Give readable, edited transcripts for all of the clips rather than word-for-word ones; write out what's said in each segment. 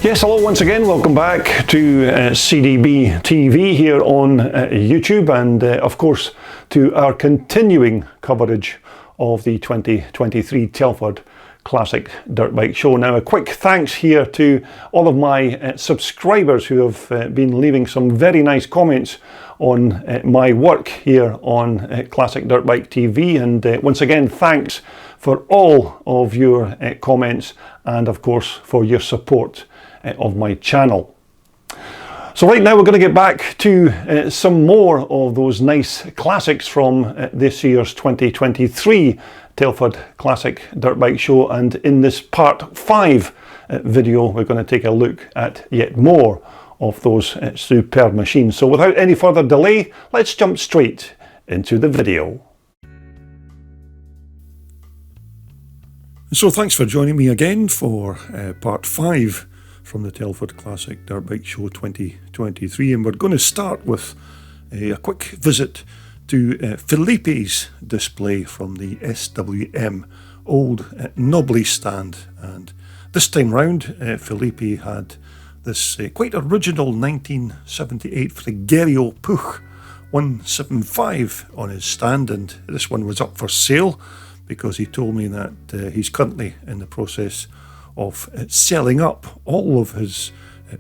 Yes, hello once again. Welcome back to CDB TV here on YouTube, and of course to our continuing coverage of the 2023 Telford Classic Dirt Bike Show. Now, a quick thanks here to all of my subscribers who have been leaving some very nice comments on my work here on Classic Dirt Bike TV, and once again thanks for all of your comments and of course for your support of my channel. So right now we're going to get back to some more of those nice classics from this year's 2023 Telford Classic Dirt Bike Show, and in this part 5 video we're going to take a look at yet more of those superb machines. So without any further delay, let's jump straight into the video. So thanks for joining me again for part 5 from the Telford Classic Dirt Bike Show 2023, and we're going to start with a quick visit to Felipe's display from the SWM old Nobly stand. And this time round Felipe had this quite original 1978 Frigerio Puch 175 on his stand, and this one was up for sale because he told me that he's currently in the process of selling up all of his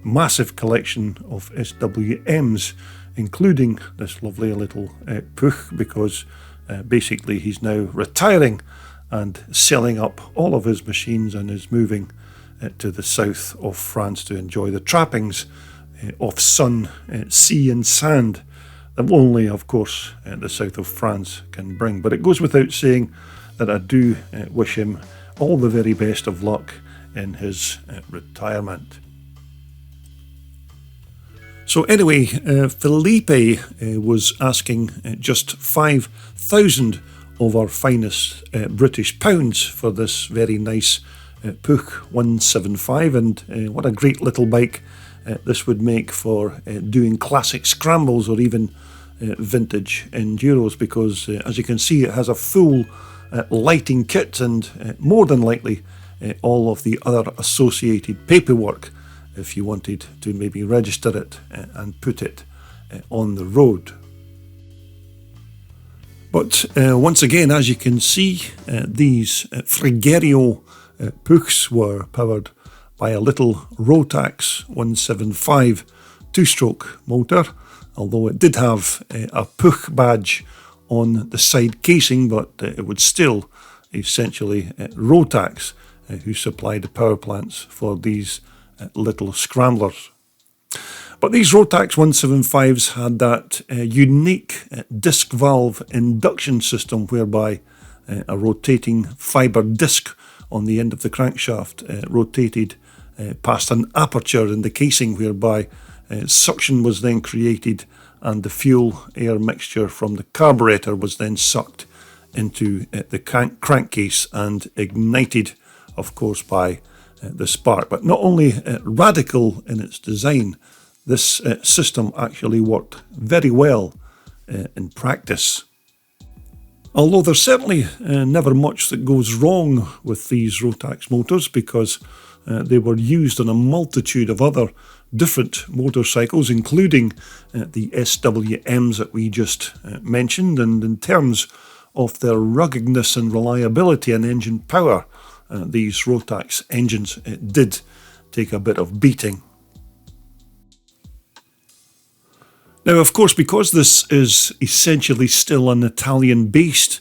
massive collection of SWMs, including this lovely little Puch, because basically he's now retiring and selling up all of his machines and is moving to the south of France to enjoy the trappings of sun, sea and sand that only, of course, the south of France can bring. But it goes without saying that I do wish him all the very best of luck in his retirement. So anyway, Felipe was asking just 5,000 of our finest British pounds for this very nice Puch 175, and what a great little bike this would make for doing classic scrambles or even vintage enduros, because as you can see it has a full lighting kit and more than likely all of the other associated paperwork if you wanted to maybe register it and put it on the road. But once again, as you can see, these Frigerio Puchs were powered by a little Rotax 175 two-stroke motor, although it did have a Puch badge on the side casing, but it would still essentially Rotax who supplied the power plants for these little scramblers. But these Rotax 175s had that unique disc valve induction system whereby a rotating fibre disc on the end of the crankshaft rotated past an aperture in the casing, whereby suction was then created and the fuel-air mixture from the carburetor was then sucked into the crankcase and ignited, of course, by the spark. But not only radical in its design, this system actually worked very well in practice. Although there's certainly never much that goes wrong with these Rotax motors, because they were used on a multitude of other different motorcycles, including the SWMs that we just mentioned, and in terms of their ruggedness and reliability and engine power, these Rotax engines did take a bit of beating. Now, of course, because this is essentially still an Italian-based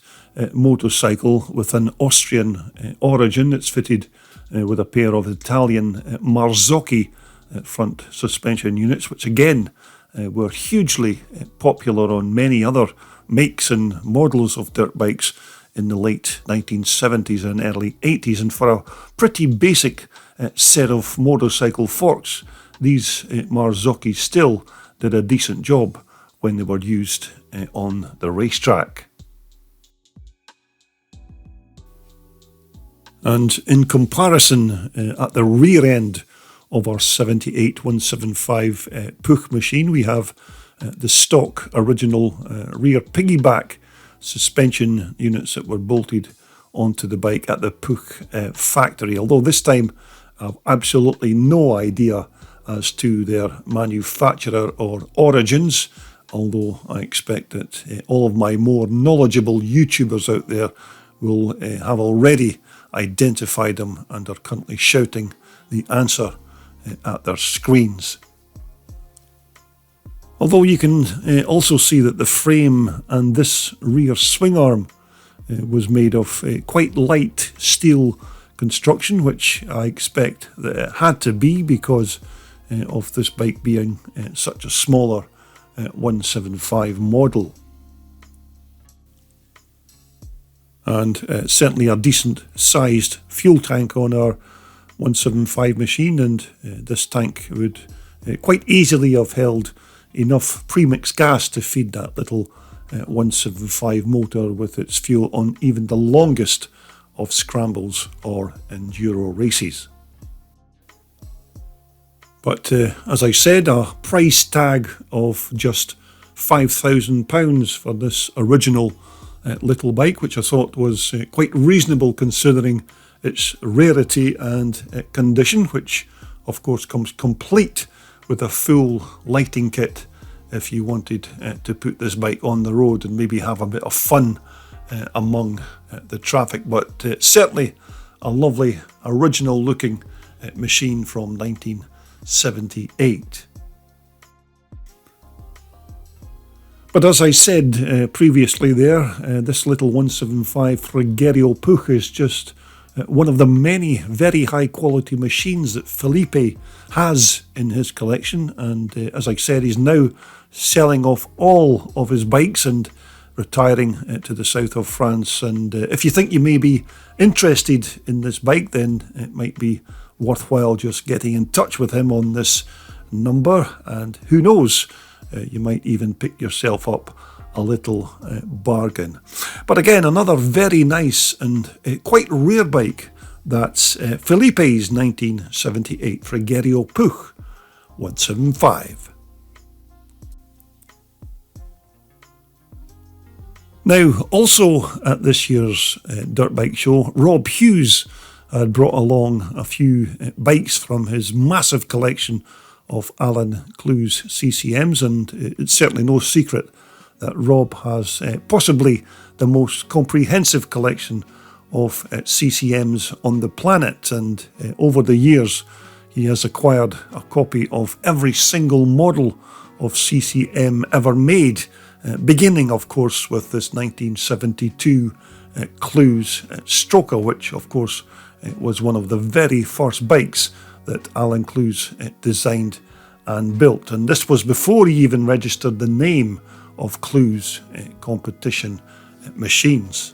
motorcycle with an Austrian origin, it's fitted with a pair of Italian Marzocchi front suspension units, which again were hugely popular on many other makes and models of dirt bikes in the late 1970s and early 80s. And for a pretty basic set of motorcycle forks, these Marzocchi still did a decent job when they were used on the racetrack. And in comparison, at the rear end of our 78 175 Puch machine, we have the stock original rear piggyback suspension units that were bolted onto the bike at the Puch factory, although this time have absolutely no idea as to their manufacturer or origins, although I expect that all of my more knowledgeable YouTubers out there will have already identified them and are currently shouting the answer at their screens. Although you can also see that the frame and this rear swing arm was made of quite light steel construction, which I expect that it had to be because of this bike being such a smaller 175 model. And certainly a decent sized fuel tank on our 175 machine, and this tank would quite easily have held enough premixed gas to feed that little 175 motor with its fuel on even the longest of scrambles or enduro races. But as I said, a price tag of just £5,000 for this original little bike, which I thought was quite reasonable considering its rarity and condition, which of course comes complete with a full lighting kit if you wanted to put this bike on the road and maybe have a bit of fun among the traffic. But certainly a lovely original looking machine from 1978. But as I said previously there, this little 175 Frigerio Puch is just one of the many very high quality machines that Felipe has in his collection, and as I said, he's now selling off all of his bikes and retiring to the south of France. And if you think you may be interested in this bike, then it might be worthwhile just getting in touch with him on this number, and who knows, you might even pick yourself up a little bargain. But again, another very nice and quite rare bike. That's Felipe's 1978 Frigerio Puch 175. Now, also at this year's Dirt Bike Show, Rob Hughes had brought along a few bikes from his massive collection of Alan Clu's CCMs, and it's certainly no secret that Rob has possibly the most comprehensive collection of CCMs on the planet, and over the years he has acquired a copy of every single model of CCM ever made, beginning of course with this 1972 Clu's Stroker, which of course was one of the very first bikes that Alan Clu's designed and built, and this was before he even registered the name of Clu's competition machines.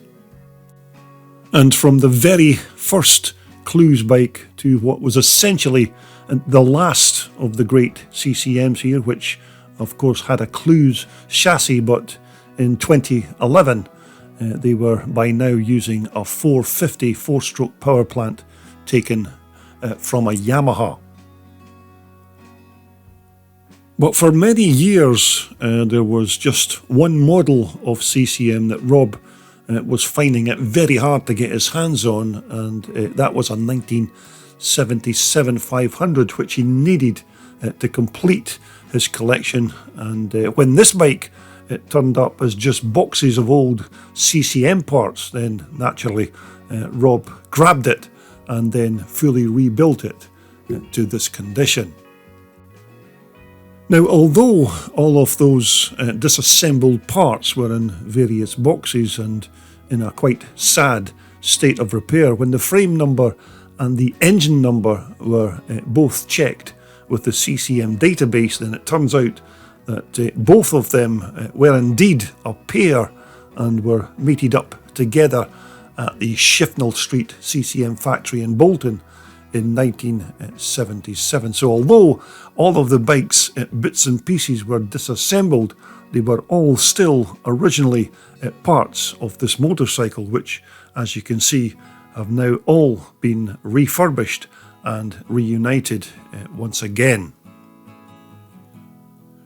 And from the very first Clu's bike to what was essentially the last of the great CCMs here, which of course had a Clu's chassis, but in 2011 they were by now using a 450 four-stroke power plant taken from a Yamaha. But for many years there was just one model of CCM that Rob was finding it very hard to get his hands on, and that was a 1977 500, which he needed to complete his collection. And when this bike turned up as just boxes of old CCM parts, then naturally Rob grabbed it and then fully rebuilt it to this condition. Now, although all of those disassembled parts were in various boxes and in a quite sad state of repair, when the frame number and the engine number were both checked with the CCM database, then it turns out that both of them were indeed a pair and were mated up together at the Shifnal Street CCM factory in Bolton in 1977. So although all of the bike's bits and pieces were disassembled, they were all still originally parts of this motorcycle, which, as you can see, have now all been refurbished and reunited once again.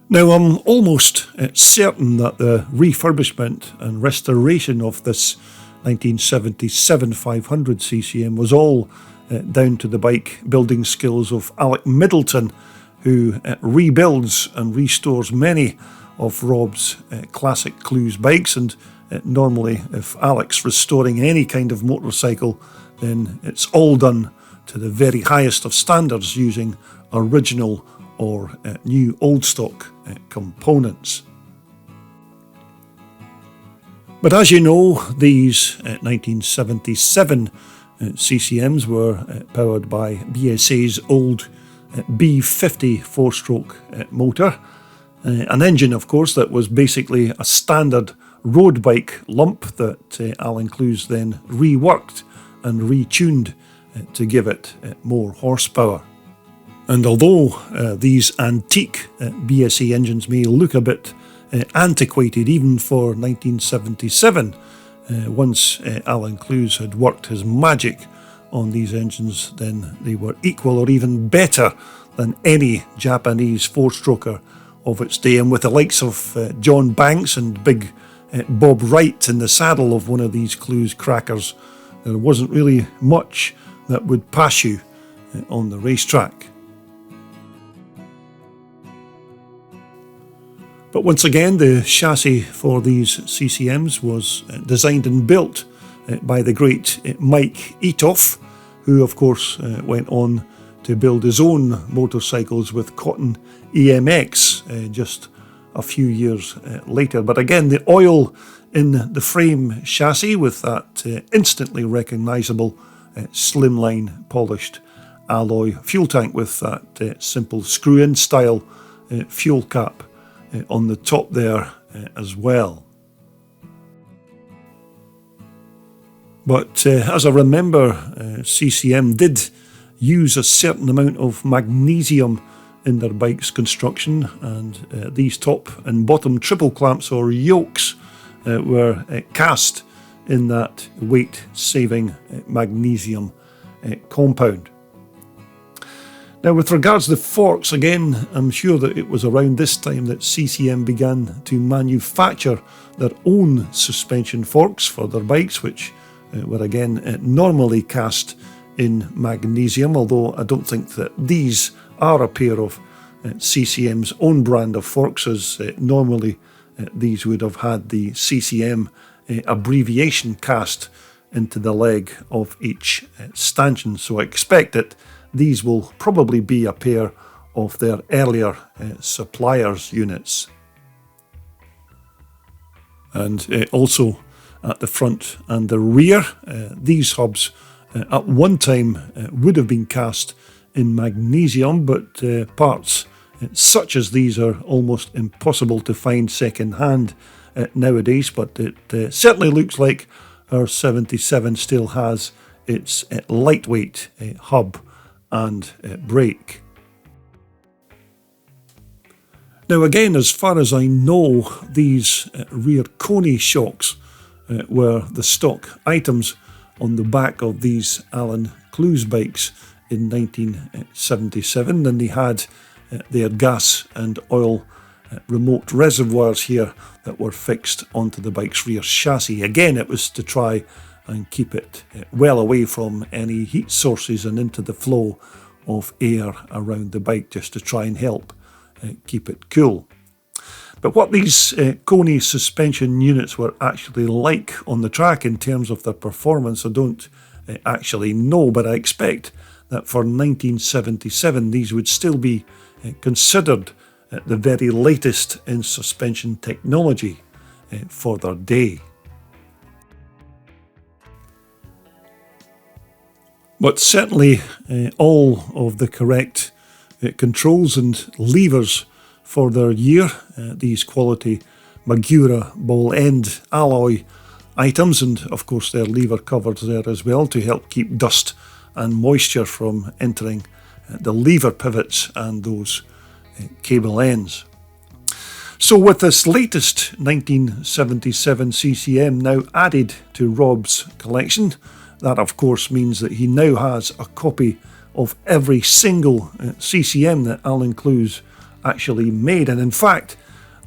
Now, I'm almost certain that the refurbishment and restoration of this 1977 500 CCM was all down to the bike building skills of Alec Middleton, who rebuilds and restores many of Rob's classic Clues bikes. And normally, if Alec's restoring any kind of motorcycle, then it's all done to the very highest of standards using original or new old stock components. But as you know, these 1977 CCMs were powered by BSA's old B50 four-stroke motor, an engine, of course, that was basically a standard road bike lump that Alan Clues then reworked and retuned to give it more horsepower. And although these antique BSA engines may look a bit antiquated even for 1977, once Alan Clues had worked his magic on these engines, then they were equal or even better than any Japanese four-stroker of its day. And with the likes of John Banks and big Bob Wright in the saddle of one of these Clues crackers, there wasn't really much that would pass you on the racetrack. But once again, the chassis for these CCMs was designed and built by the great Mike Etoff, who of course went on to build his own motorcycles with Cotton EMX just a few years later. But again, the oil in the frame chassis with that instantly recognisable slimline polished alloy fuel tank with that simple screw-in style fuel cap on the top there as well. But as I remember, CCM did use a certain amount of magnesium in their bike's construction, and these top and bottom triple clamps or yokes were cast in that weight-saving magnesium compound. Now, with regards to the forks, again, I'm sure that it was around this time that CCM began to manufacture their own suspension forks for their bikes, which were again normally cast in magnesium, although I don't think that these are a pair of CCM's own brand of forks, as normally these would have had the CCM abbreviation cast into the leg of each stanchion. So I expect that these will probably be a pair of their earlier suppliers' units. And also at the front and the rear, these hubs at one time would have been cast in magnesium, but parts such as these are almost impossible to find second hand nowadays. But it certainly looks like our 77 still has its lightweight hub and brake. Now again, as far as I know, these rear Coney shocks were the stock items on the back of these Alan Clues bikes in 1977, and they had their gas and oil remote reservoirs here that were fixed onto the bike's rear chassis. Again, it was to try and keep it well away from any heat sources and into the flow of air around the bike, just to try and help keep it cool. But what these Coney suspension units were actually like on the track in terms of their performance, I don't actually know, but I expect that for 1977 these would still be considered the very latest in suspension technology for their day. But certainly all of the correct controls and levers for their year, these quality Magura ball end alloy items, and of course their lever covers there as well to help keep dust and moisture from entering the lever pivots and those cable ends. So with this latest 1977 CCM now added to Rob's collection, that of course means that he now has a copy of every single CCM that Alan Clues actually made. And in fact,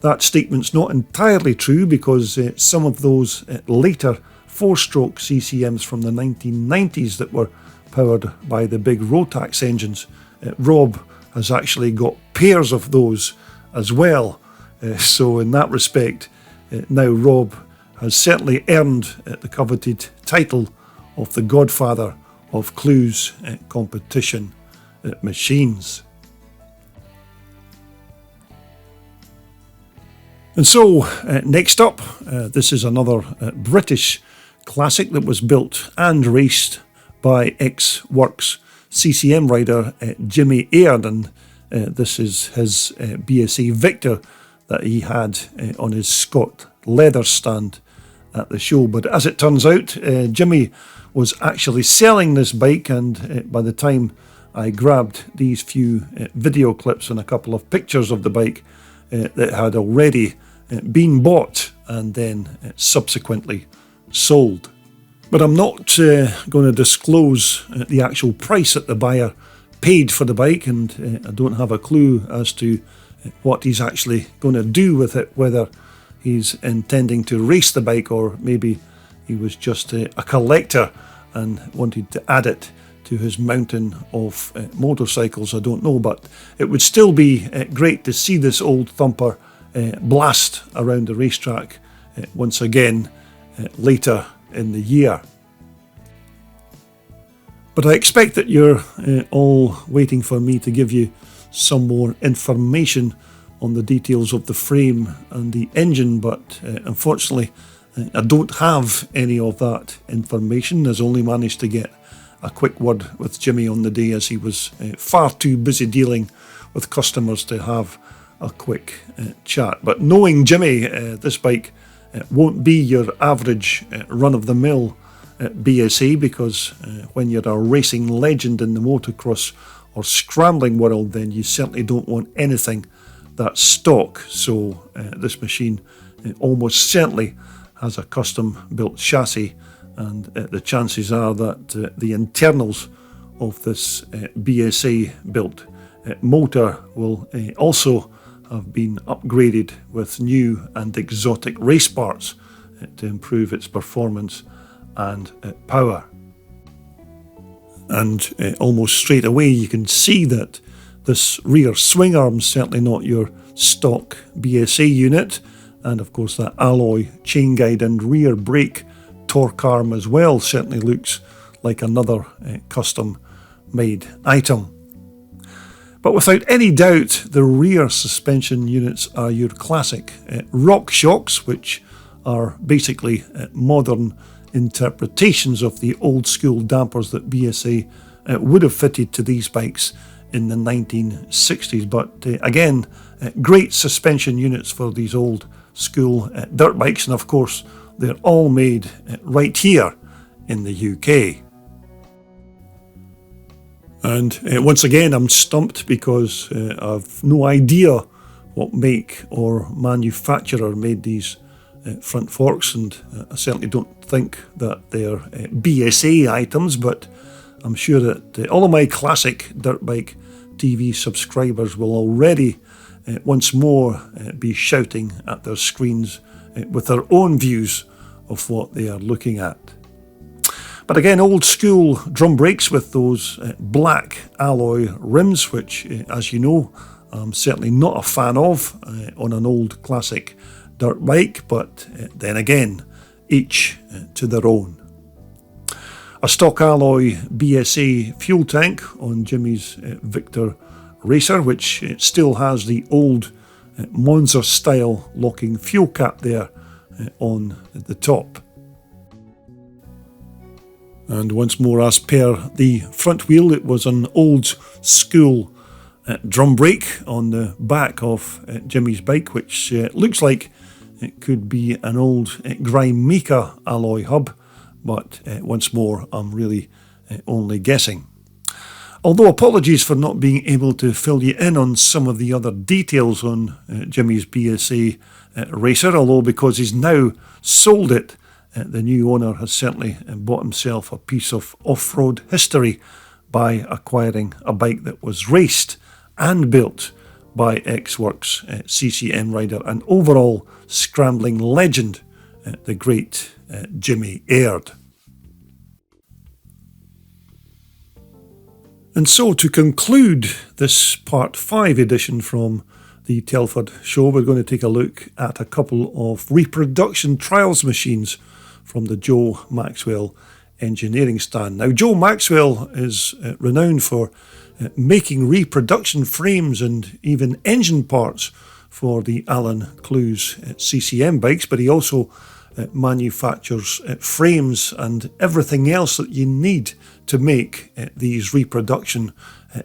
that statement's not entirely true, because some of those later four-stroke CCMs from the 1990s that were powered by the big Rotax engines. Rob has actually got pairs of those as well. So in that respect, now Rob has certainly earned the coveted title of the godfather of Clue's competition machines. And so, next up, this is another British classic that was built and raced by ex-Works CCM rider Jimmy Aird, and this is his BSA Victor that he had on his Scott leather stand at the show. But as it turns out, Jimmy was actually selling this bike, and by the time I grabbed these few video clips and a couple of pictures of the bike, that had already been bought and then subsequently sold. But I'm not going to disclose the actual price that the buyer paid for the bike, and I don't have a clue as to what he's actually going to do with it, whether he's intending to race the bike or maybe he was just a collector and wanted to add it to his mountain of motorcycles. I don't know, but it would still be great to see this old thumper blast around the racetrack once again later in the year. But I expect that you're all waiting for me to give you some more information on the details of the frame and the engine, but unfortunately I don't have any of that information, as I only managed to get a quick word with Jimmy on the day, as he was far too busy dealing with customers to have a quick chat. But knowing Jimmy, this bike won't be your average run-of-the-mill BSA, because when you're a racing legend in the motocross or scrambling world, then you certainly don't want anything that's stock. So this machine almost certainly has a custom built chassis, and the chances are that the internals of this BSA built motor will also have been upgraded with new and exotic race parts to improve its performance and power. And almost straight away you can see that this rear swing arm is certainly not your stock BSA unit, and of course that alloy chain guide and rear brake torque arm as well certainly looks like another custom made item. But without any doubt, the rear suspension units are your classic rock shocks, which are basically modern interpretations of the old school dampers that BSA would have fitted to these bikes in the 1960s. But again, great suspension units for these old school dirt bikes, and of course they're all made right here in the UK. And once again I'm stumped because I've no idea what make or manufacturer made these front forks, and I certainly don't think that they're BSA items, but I'm sure that all of my classic dirt bike TV subscribers will already once more be shouting at their screens with their own views of what they are looking at. But again, old school drum brakes with those black alloy rims, which, as you know, I'm certainly not a fan of on an old classic dirt bike, but then again, each to their own. A stock alloy BSA fuel tank on Jimmy's Victor Racer, which still has the old Monza style locking fuel cap there on the top. And once more, as per the front wheel, it was an old school drum brake on the back of Jimmy's bike, which looks like it could be an old Grimeka alloy hub, but once more, I'm really only guessing. Although apologies for not being able to fill you in on some of the other details on Jimmy's BSA Racer, although because he's now sold it, the new owner has certainly bought himself a piece of off-road history by acquiring a bike that was raced and built by ex-Works CCM rider and overall scrambling legend, the great Jimmy Aird. And so to conclude this Part 5 edition from the Telford show, we're going to take a look at a couple of reproduction trials machines from the Joe Maxwell engineering stand. Now, Joe Maxwell is renowned for making reproduction frames and even engine parts for the Alan Clues CCM bikes, but he also manufactures frames and everything else that you need to make these reproduction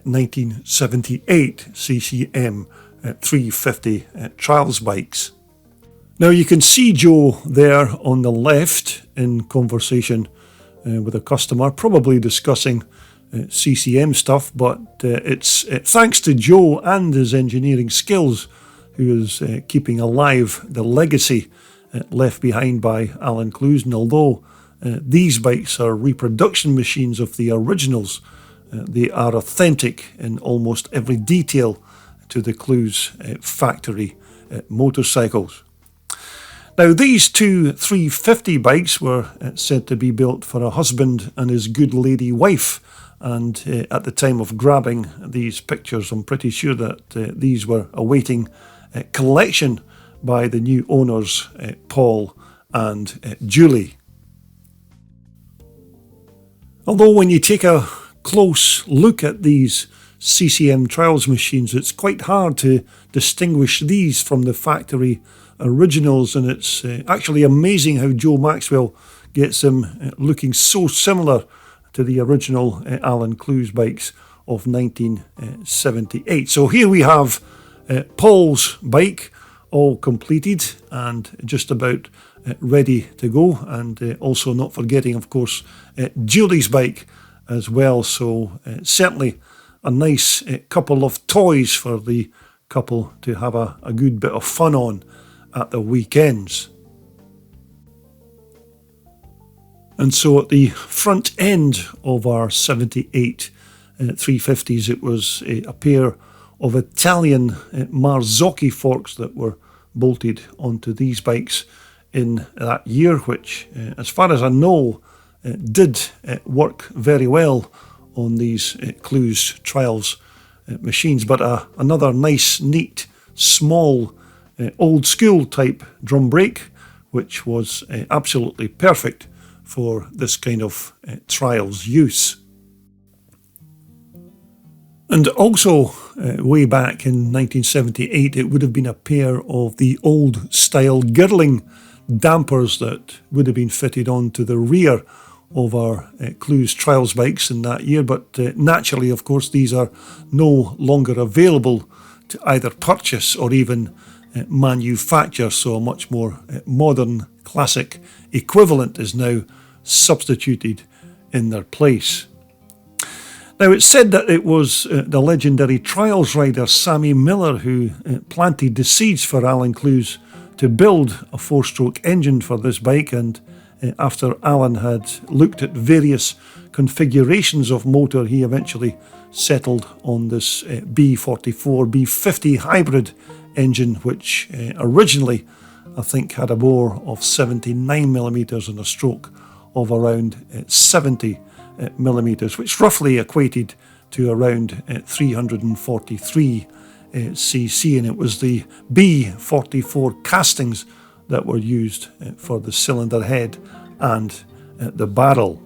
1978 CCM 350 trials bikes. Now you can see Joe there on the left in conversation with a customer, probably discussing CCM stuff, but it's thanks to Joe and his engineering skills who is keeping alive the legacy left behind by Alan Clues. And although these bikes are reproduction machines of the originals, they are authentic in almost every detail to the Clues factory motorcycles. Now, these two 350 bikes were said to be built for a husband and his good lady wife, and at the time of grabbing these pictures, I'm pretty sure that these were awaiting collection by the new owners, Paul and Julie. Although when you take a close look at these CCM trials machines, it's quite hard to distinguish these from the factory originals, and it's actually amazing how Joe Maxwell gets them looking so similar to the original Alan Clues bikes of 1978. So here we have Paul's bike all completed and just about ready to go, and also not forgetting, of course, Julie's bike as well. So certainly a nice couple of toys for the couple to have a good bit of fun on at the weekends. And so at the front end of our 78 350s, it was a pair of Italian Marzocchi forks that were bolted onto these bikes in that year, which, as far as I know, did work very well on these Clues trials machines. But another nice, neat, small, old school type drum brake, which was absolutely perfect for this kind of trials use. And also, way back in 1978, it would have been a pair of the old style Girling dampers that would have been fitted onto the rear of our Clues trials bikes in that year. But naturally, of course, these are no longer available to either purchase or even manufacture. So a much more modern, classic equivalent is now substituted in their place. Now, it's said that it was the legendary trials rider Sammy Miller who planted the seeds for Alan Clues to build a four-stroke engine for this bike, and after Alan had looked at various configurations of motor, he eventually settled on this B44 B50 hybrid engine, which originally I think had a bore of 79mm and a stroke of around 70 millimeters, which roughly equated to around 343 cc, and it was the B44 castings that were used for the cylinder head and the barrel.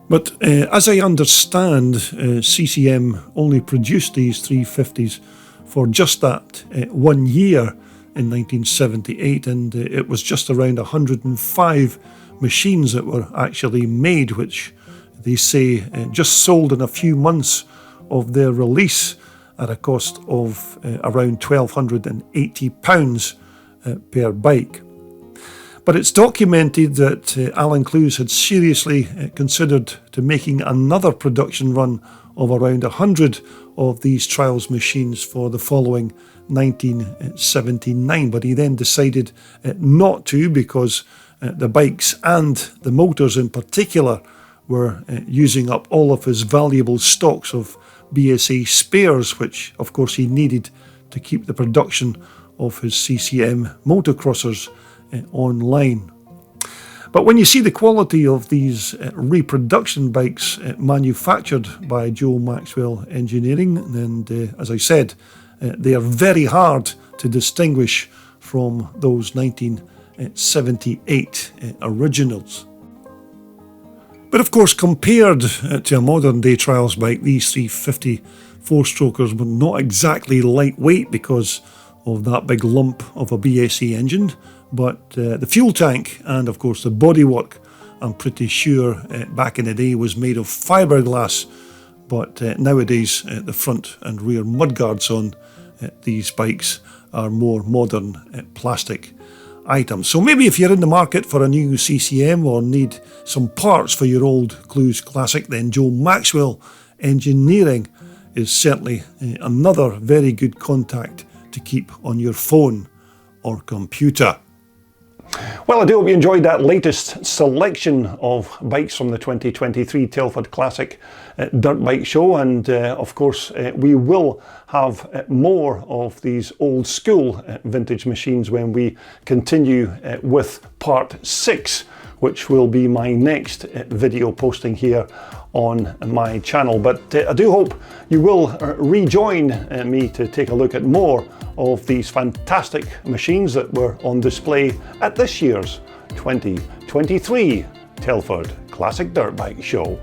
But as I understand, CCM only produced these 350s for just that 1 year in 1978, and it was just around 105 machines that were actually made, which they say just sold in a few months of their release at a cost of around £1,280 per bike. But it's documented that Alan Clues had seriously considered to making another production run of around 100 of these trials machines for the following 1979, but he then decided not to, because the bikes and the motors in particular were using up all of his valuable stocks of BSA spares, which of course he needed to keep the production of his CCM motocrossers online. But when you see the quality of these reproduction bikes manufactured by Joe Maxwell Engineering, and as I said, they are very hard to distinguish from those 1978 originals. But of course, compared to a modern day trials bike, these 350 four-strokers were not exactly lightweight because of that big lump of a BSE engine, but the fuel tank and of course the bodywork, I'm pretty sure back in the day was made of fiberglass, but nowadays the front and rear mudguards on these bikes are more modern plastic items. So maybe if you're in the market for a new CCM or need some parts for your old Clues Classic, then Joe Maxwell Engineering is certainly another very good contact to keep on your phone or computer. Well, I do hope you enjoyed that latest selection of bikes from the 2023 Telford Classic Dirt Bike Show, and of course we will have more of these old school vintage machines when we continue with part 6, which will be my next video posting here on my channel. But I do hope you will rejoin me to take a look at more of these fantastic machines that were on display at this year's 2023 Telford Classic Dirt Bike Show.